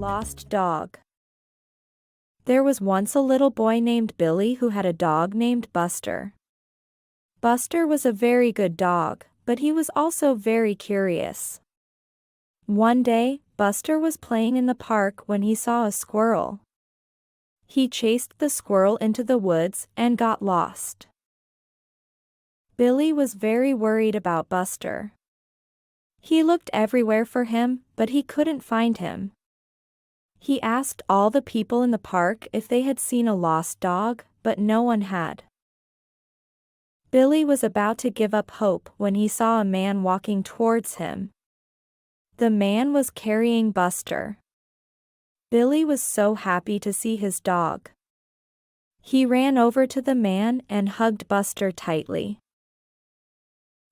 lost dog. There was once a little boy named Billy who had a dog named Buster. Buster was a very good dog, but he was also very curious. One day, Buster was playing in the park when he saw a squirrel. He chased the squirrel into the woods and got lost. Billy was very worried about Buster. He looked everywhere for him, but he couldn't find him. He asked all the people in the park if they had seen a lost dog, but no one had. Billy was about to give up hope when he saw a man walking towards him. The man was carrying Buster. Billy was so happy to see his dog. He ran over to the man and hugged Buster tightly.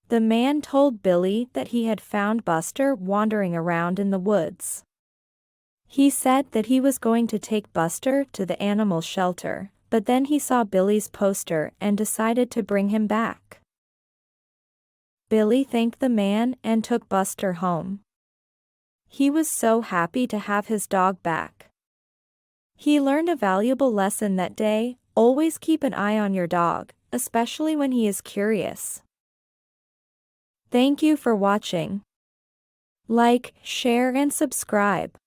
The man told Billy that he had found Buster wandering around in the woods. He said that he was going to take Buster to the animal shelter, but then he saw Billy's poster and decided to bring him back. Billy thanked the man and took Buster home. He was so happy to have his dog back. He learned a valuable lesson that day: always keep an eye on your dog, especially when he is curious. Thank you for watching. Like, share and subscribe.